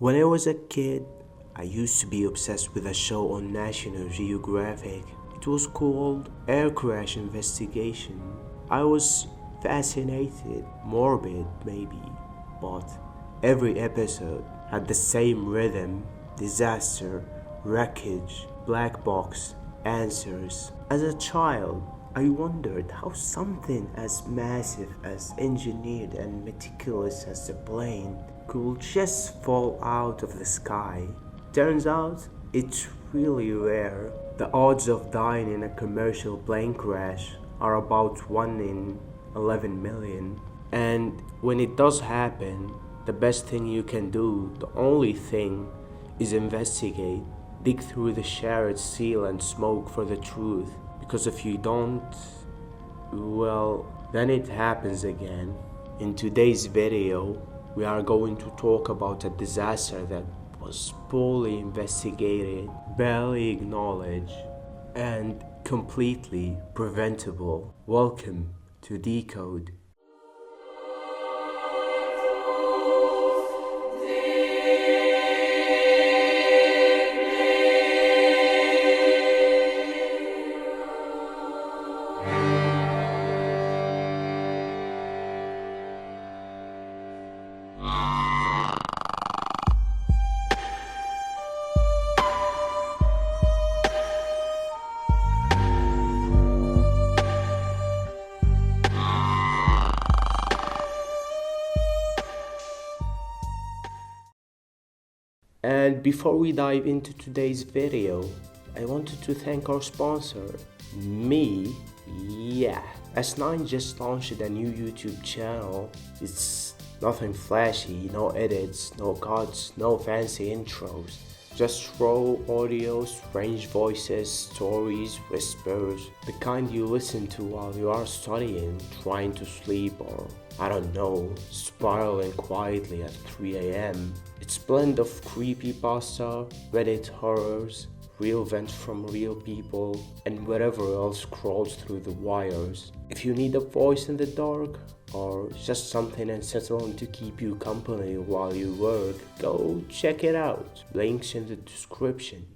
When I was a kid, I used to be obsessed with a show on National Geographic. It was called Air Crash Investigation. I was fascinated, morbid maybe, but every episode had the same rhythm: disaster, wreckage, black box, answers. As a child, I wondered how something as massive, as engineered and meticulous as a plane could just fall out of the sky. Turns out, it's really rare. The odds of dying in a commercial plane crash are about 1 in 11 million. And when it does happen, the best thing you can do, the only thing, is investigate. Dig through the shared seal and smoke for the truth. Because if you don't, well, then it happens again. In today's video, we are going to talk about a disaster that was poorly investigated, barely acknowledged, and completely preventable. Welcome to Decode. And before we dive into today's video, I wanted to thank our sponsor, me. Yeah, S9 just launched a new YouTube channel. It's nothing flashy, no edits, no cuts, no fancy intros. Just raw audio, strange voices, stories, whispers, the kind you listen to while you are studying, trying to sleep, or I don't know, spiraling quietly at 3 a.m. It's a blend of creepypasta, Reddit horrors, real events from real people, and whatever else crawls through the wires. If you need a voice in the dark, or just something unsettling to keep you company while you work, go check it out. Links in the description.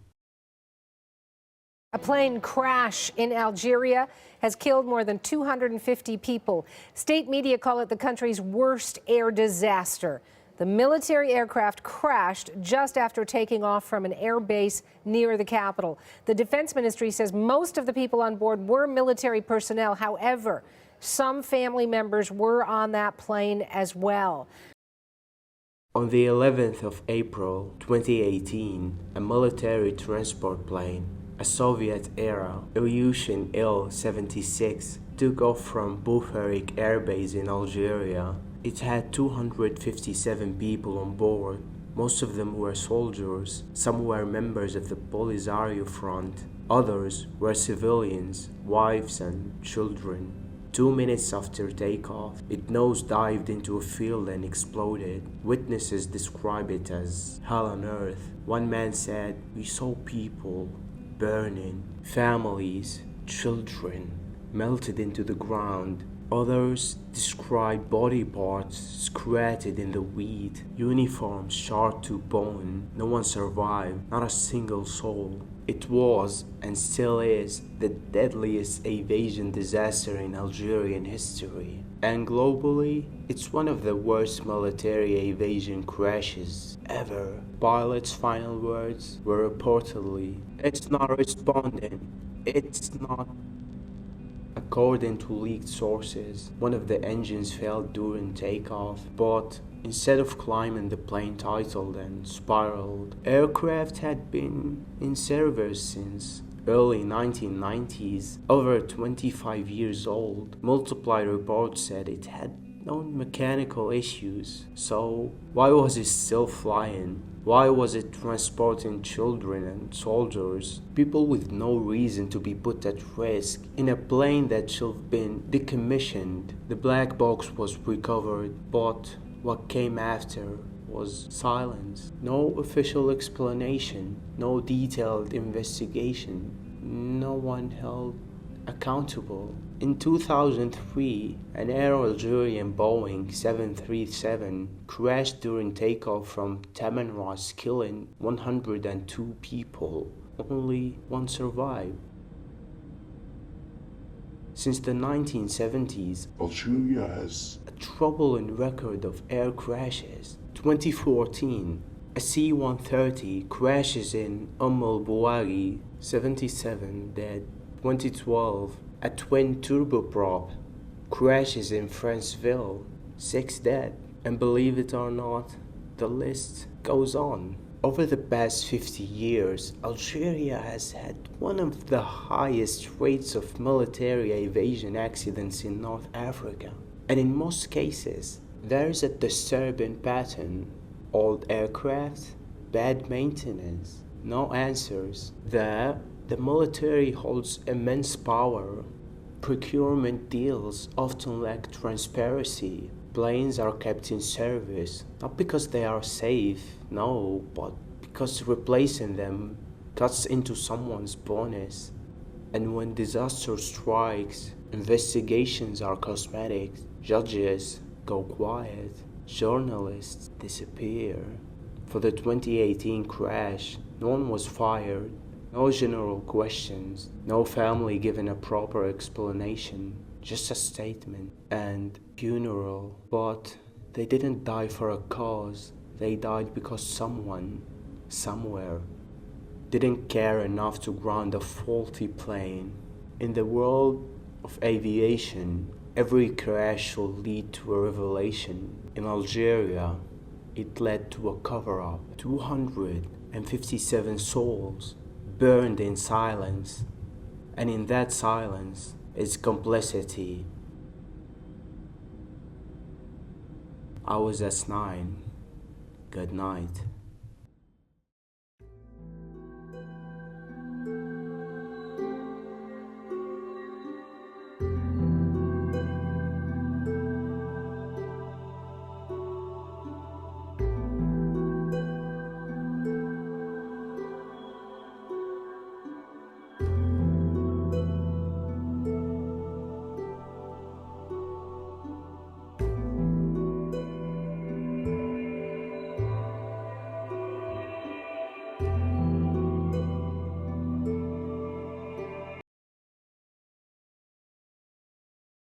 A plane crash in Algeria has killed more than 250 people. State media call it the country's worst air disaster. The military aircraft crashed just after taking off from an air base near the capital. The Defense Ministry says most of the people on board were military personnel. However, some family members were on that plane as well. On the 11th of April 2018, a military transport plane, a Soviet-era Ilyushin Il-76, took off from Boufarik Air Base in Algeria. It had 257 people on board. Most of them were soldiers, some were members of the Polisario Front, others were civilians, wives and children. 2 minutes after takeoff, it nosedived into a field and exploded. Witnesses describe it as hell on earth. One man said, "We saw people burning, families, children melted into the ground." Others described body parts scattered in the weed, uniforms charred to bone. No one survived, not a single soul. It was, and still is, the deadliest aviation disaster in Algerian history. And globally, it's one of the worst military aviation crashes ever. Pilot's final words were reportedly, "It's not responding. It's not." According to leaked sources, one of the engines failed during takeoff, but instead of climbing, the plane titled and spiraled. Aircraft had been in service since early 1990s, over 25 years old. Multiple reports said it had no mechanical issues. So why was it still flying? Why was it transporting children and soldiers, people with no reason to be put at risk, in a plane that should have been decommissioned? The black box was recovered, but what came after was silence. No official explanation, no detailed investigation. No one held accountable. In 2003, an Algerian Boeing 737 crashed during takeoff from Tamanrasset, killing 102 people. Only one survived. Since the 1970s, Algeria has a troubling record of air crashes. 2014, a C-130 crashes in al-Bouari, 77 dead. 2012, a twin turboprop crashes in Franceville, 6 dead. And believe it or not, the list goes on. Over the past 50 years, Algeria has had one of the highest rates of military aviation accidents in North Africa. And in most cases, there is a disturbing pattern. Old aircraft, bad maintenance, no answers. The military holds immense power. Procurement deals often lack transparency. Planes are kept in service, not because they are safe, no, but because replacing them cuts into someone's bonus. And when disaster strikes, investigations are cosmetic, judges go quiet, journalists disappear. For the 2018 crash, no one was fired, no general questions, no family given a proper explanation, just a statement and funeral. But they didn't die for a cause, they died because someone, somewhere, didn't care enough to ground a faulty plane. In the world of aviation, every crash will lead to a revelation. In Algeria, it led to a cover-up. 257 souls burned in silence, and in that silence is complicity. I was S9. Good night.